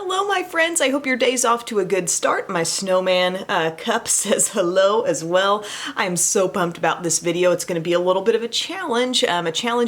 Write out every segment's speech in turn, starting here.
Hello, my friends. I hope your day's off to a good start. My snowman cup says hello as well. I'm so pumped about this video. It's going to be a little bit of a challenge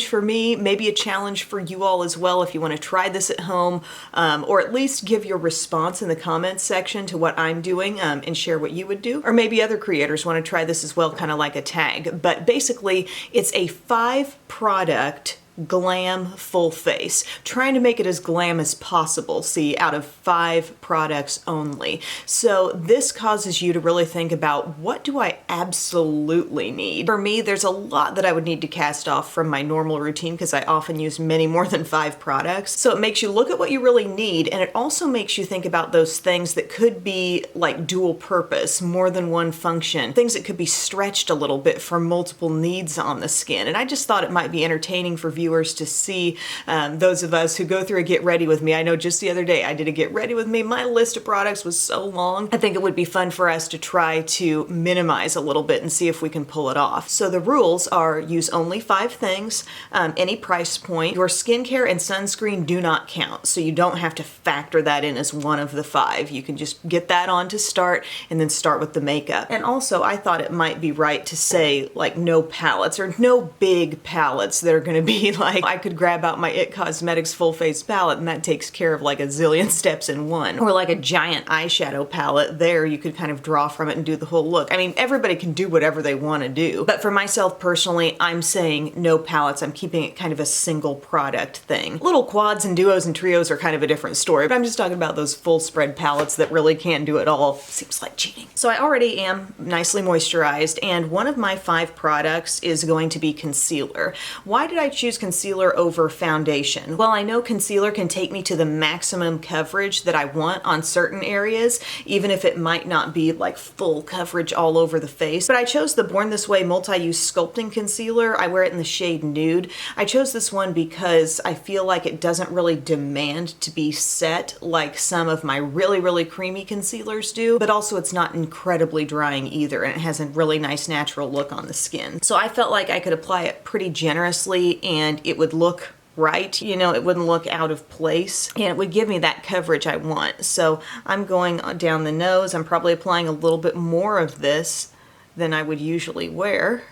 for me, maybe a challenge for you all as well if you want to try this at home, or at least give your response in the comments section to what I'm doing and share what you would do. Or maybe other creators want to try this as well, kind of like a tag. But basically, it's a 5-product glam full face, trying to make it as glam as possible, see, out of 5 products only. So this causes you to really think about, what do I absolutely need? For me, there's a lot that I would need to cast off from my normal routine because I often use many more than 5 products. So it makes you look at what you really need, and it also makes you think about those things that could be like dual purpose, more than one function, things that could be stretched a little bit for multiple needs on the skin. And I just thought it might be entertaining for viewers to see those of us who go through a get ready with me. I know just the other day I did a get ready with me. My list of products was so long. I think it would be fun for us to try to minimize a little bit and see if we can pull it off. So the rules are: use only 5 things, any price point. Your skincare and sunscreen do not count, so you don't have to factor that in as one of the 5. You can just get that on to start and then start with the makeup. And also, I thought it might be right to say like no palettes or no big palettes that are going to be like, I could grab out my IT Cosmetics full face palette and that takes care of like a zillion steps in one. Or like a giant eyeshadow palette, there you could kind of draw from it and do the whole look. I mean, everybody can do whatever they want to do. But for myself personally, I'm saying no palettes. I'm keeping it kind of a single product thing. Little quads and duos and trios are kind of a different story, but I'm just talking about those full spread palettes that really can do it all. Seems like cheating. So I already am nicely moisturized, and one of my 5 products is going to be concealer. Why did I choose concealer over foundation? Well, I know concealer can take me to the maximum coverage that I want on certain areas, even if it might not be like full coverage all over the face. But I chose the Born This Way multi-use sculpting concealer. I wear it in the shade Nude. I chose this one because I feel like it doesn't really demand to be set like some of my really creamy concealers do, but also it's not incredibly drying either, and it has a really nice natural look on the skin. So I felt like I could apply it pretty generously and it would look right, you know, it wouldn't look out of place, and it would give me that coverage I want. So I'm going down the nose. I'm probably applying a little bit more of this than I would usually wear,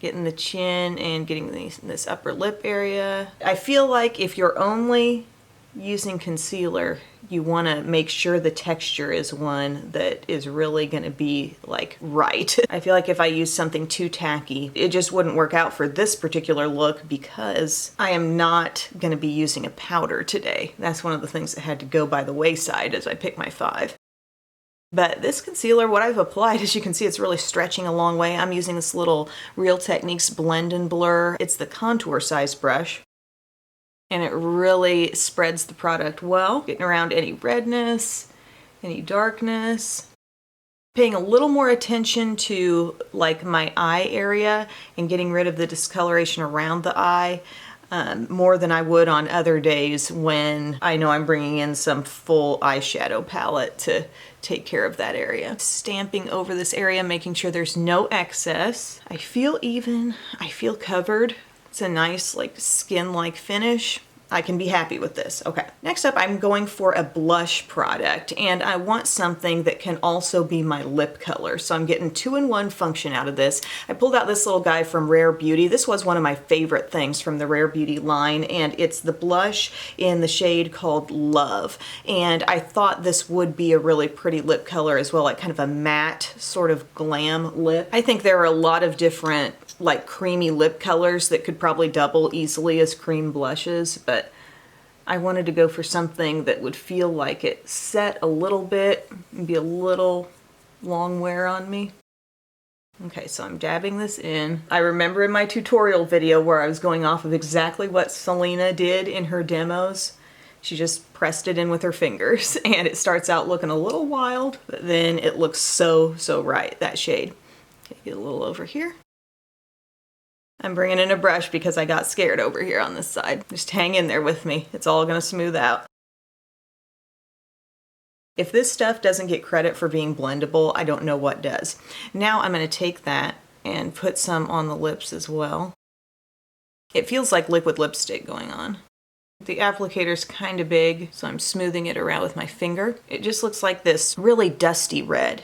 getting the chin and getting this upper lip area. I feel like if you're only using concealer, you want to make sure the texture is one that is really going to be like right. I feel like if I use something too tacky, it just wouldn't work out for this particular look because I am not going to be using a powder today. That's one of the things that had to go by the wayside as I pick my 5. But this concealer, what I've applied, as you can see, it's really stretching a long way. I'm using this little Real Techniques Blend and Blur. It's the contour size brush, and it really spreads the product well, getting around any redness, any darkness. Paying a little more attention to like my eye area and getting rid of the discoloration around the eye, more than I would on other days when I know I'm bringing in some full eyeshadow palette to take care of that area. Stamping over this area, making sure there's no excess. I feel even, I feel covered. It's a nice like skin-like finish. I can be happy with this. Okay. Next up, I'm going for a blush product, and I want something that can also be my lip color. So I'm getting 2-in-1 function out of this. I pulled out this little guy from Rare Beauty. This was one of my favorite things from the Rare Beauty line, and it's the blush in the shade called Love. And I thought this would be a really pretty lip color as well, like kind of a matte sort of glam lip. I think there are a lot of different like creamy lip colors that could probably double easily as cream blushes, but I wanted to go for something that would feel like it set a little bit and be a little long wear on me. Okay, so I'm dabbing this in. I remember in my tutorial video where I was going off of exactly what Selena did in her demos. She just pressed it in with her fingers, and it starts out looking a little wild, but then it looks so right, that shade. Okay, get a little over here. I'm bringing in a brush because I got scared over here on this side. Just hang in there with me. It's all gonna smooth out. If this stuff doesn't get credit for being blendable, I don't know what does. Now I'm gonna take that and put some on the lips as well. It feels like liquid lipstick going on. The applicator's kind of big, so I'm smoothing it around with my finger. It just looks like this really dusty red.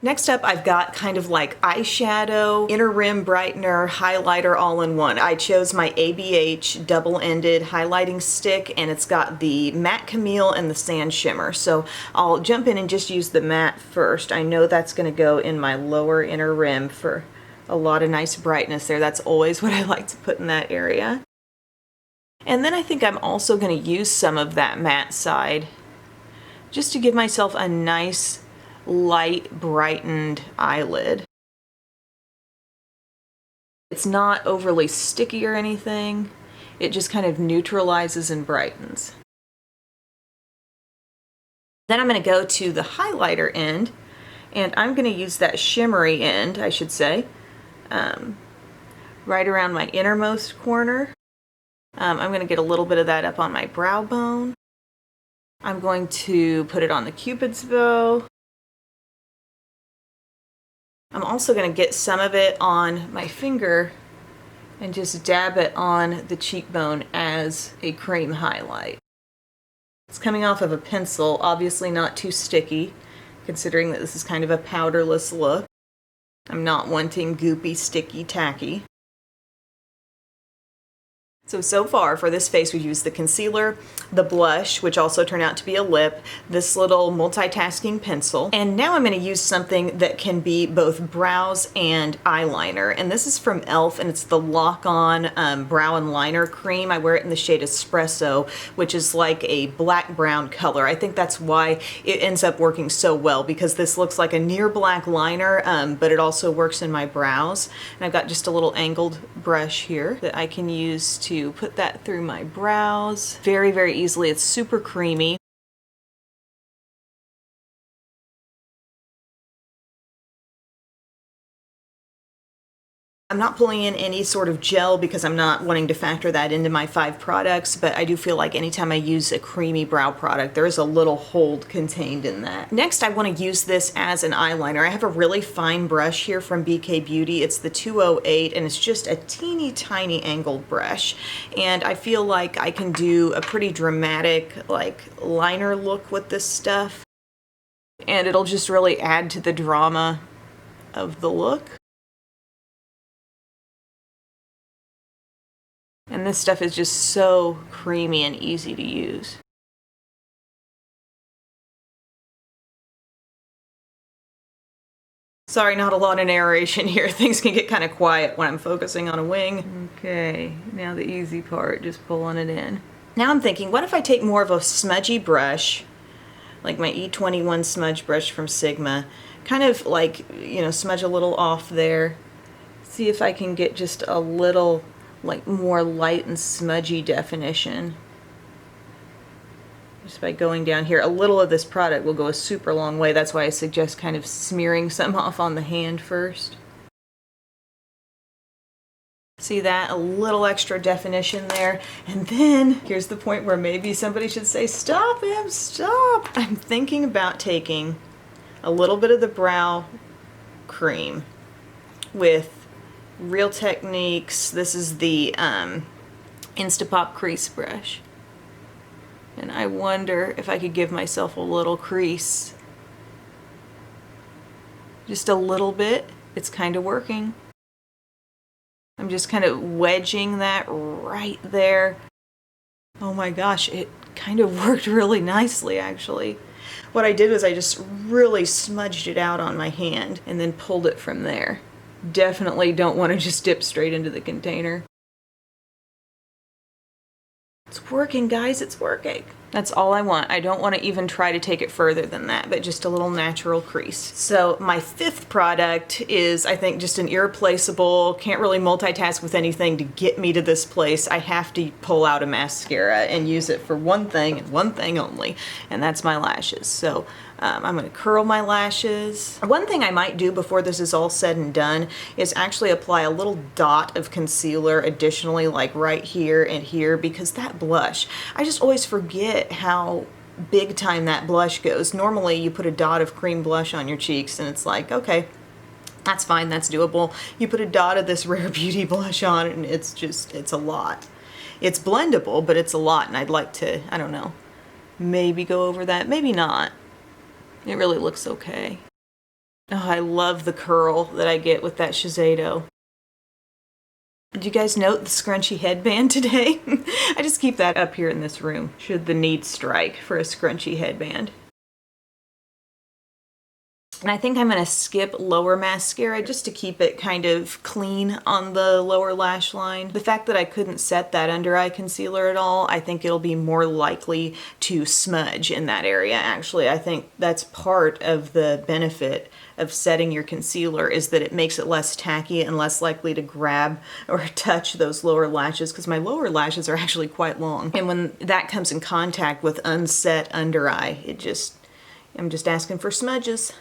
Next up, I've got kind of like eyeshadow, inner rim brightener, highlighter all in one. I chose my ABH double-ended highlighting stick, and it's got the matte camille and the sand shimmer. So I'll jump in and just use the matte first. I know that's going to go in my lower inner rim for a lot of nice brightness there. That's always what I like to put in that area. And then I think I'm also going to use some of that matte side just to give myself a nice light brightened eyelid. It's not overly sticky or anything. It just kind of neutralizes and brightens. Then I'm going to go to the highlighter end, and I'm going to use that shimmery end, I should say, right around my innermost corner. I'm going to get a little bit of that up on my brow bone. I'm going to put it on the Cupid's bow. I'm also going to get some of it on my finger and just dab it on the cheekbone as a cream highlight. It's coming off of a pencil, obviously not too sticky, considering that this is kind of a powderless look. I'm not wanting goopy, sticky, tacky. So far for this face we've used the concealer, the blush, which also turned out to be a lip, this little multitasking pencil, and now I'm going to use something that can be both brows and eyeliner, and this is from e.l.f. and it's the Lock-On Brow and Liner Cream. I wear it in the shade Espresso, which is like a black-brown color. I think that's why it ends up working so well, because this looks like a near black liner, but it also works in my brows. And I've got just a little angled brush here that I can use to put that through my brows very, very easily. It's super creamy. I'm not pulling in any sort of gel because I'm not wanting to factor that into my 5 products, but I do feel like anytime I use a creamy brow product, there is a little hold contained in that. Next, I want to use this as an eyeliner. I have a really fine brush here from BK Beauty. It's the 208, and it's just a teeny tiny angled brush. And I feel like I can do a pretty dramatic, like, liner look with this stuff. And it'll just really add to the drama of the look. And this stuff is just so creamy and easy to use. Sorry, not a lot of narration here. Things can get kind of quiet when I'm focusing on a wing. Okay, now the easy part, just pulling it in. Now I'm thinking, what if I take more of a smudgy brush, like my E21 smudge brush from Sigma, kind of like, you know, smudge a little off there. See if I can get just a little like more light and smudgy definition just by going down here. A little of this product will go a super long way. That's why I suggest kind of smearing some off on the hand first. See that? A little extra definition there. And then here's the point where maybe somebody should say, stop him, stop. I'm thinking about taking a little bit of the brow cream with Real Techniques. This is the Instapop crease brush. And I wonder if I could give myself a little crease. Just a little bit. It's kind of working. I'm just kind of wedging that right there. Oh my gosh, it kind of worked really nicely actually. What I did was I just really smudged it out on my hand and then pulled it from there. Definitely don't want to just dip straight into the container. It's working, guys, it's working. That's all I want. I don't want to even try to take it further than that, but just a little natural crease. So my 5th product is, I think, just an irreplaceable, can't really multitask with anything to get me to this place. I have to pull out a mascara and use it for one thing and one thing only, and that's my lashes. So I'm going to curl my lashes. One thing I might do before this is all said and done is actually apply a little dot of concealer additionally, like right here and here, because that blush, I just always forget how big time that blush goes. Normally you put a dot of cream blush on your cheeks and it's like, okay, that's fine, that's doable. You put a dot of this Rare Beauty blush on and it's a lot. It's blendable, but it's a lot, and I'd like to, I don't know, maybe go over that, maybe not. It really looks okay. Oh, I love the curl that I get with that Shiseido. Did you guys note the scrunchy headband today? I just keep that up here in this room, should the need strike for a scrunchy headband. And I think I'm going to skip lower mascara just to keep it kind of clean on the lower lash line. The fact that I couldn't set that under eye concealer at all, I think it'll be more likely to smudge in that area. Actually, I think that's part of the benefit of setting your concealer, is that it makes it less tacky and less likely to grab or touch those lower lashes, because my lower lashes are actually quite long. And when that comes in contact with unset under eye, I'm just asking for smudges.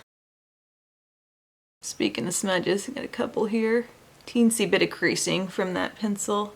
Speaking of smudges, I got a couple here. Teensy bit of creasing from that pencil.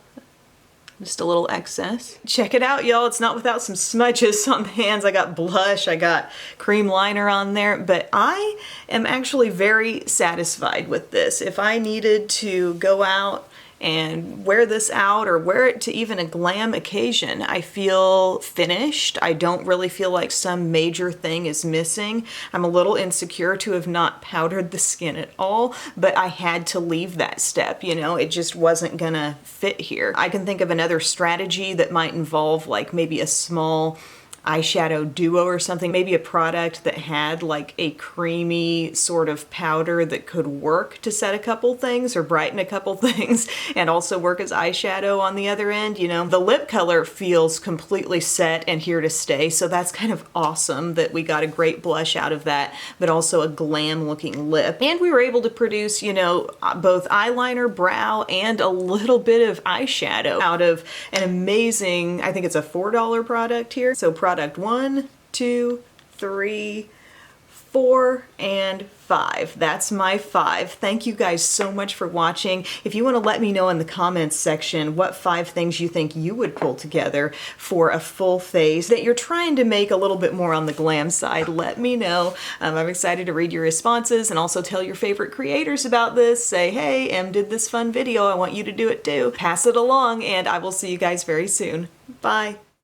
Just a little excess. Check it out, y'all. It's not without some smudges on the hands. I got blush, I got cream liner on there, but I am actually very satisfied with this. If I needed to go out and wear this out or wear it to even a glam occasion, I feel finished. I don't really feel like some major thing is missing. I'm a little insecure to have not powdered the skin at all, but I had to leave that step, you know, it just wasn't gonna fit here. I can think of another strategy that might involve like maybe a small eyeshadow duo or something, maybe a product that had like a creamy sort of powder that could work to set a couple things or brighten a couple things and also work as eyeshadow on the other end. You know, the lip color feels completely set and here to stay, so that's kind of awesome that we got a great blush out of that, but also a glam looking lip. And we were able to produce, you know, both eyeliner, brow, and a little bit of eyeshadow out of an amazing, I think it's a $4 product here. So product 1, 2, 3, 4, and 5. That's my 5. Thank you guys so much for watching. If you want to let me know in the comments section what 5 things you think you would pull together for a full face that you're trying to make a little bit more on the glam side, let me know. I'm excited to read your responses and also tell your favorite creators about this. Say, hey, Em did this fun video. I want you to do it too. Pass it along, and I will see you guys very soon. Bye.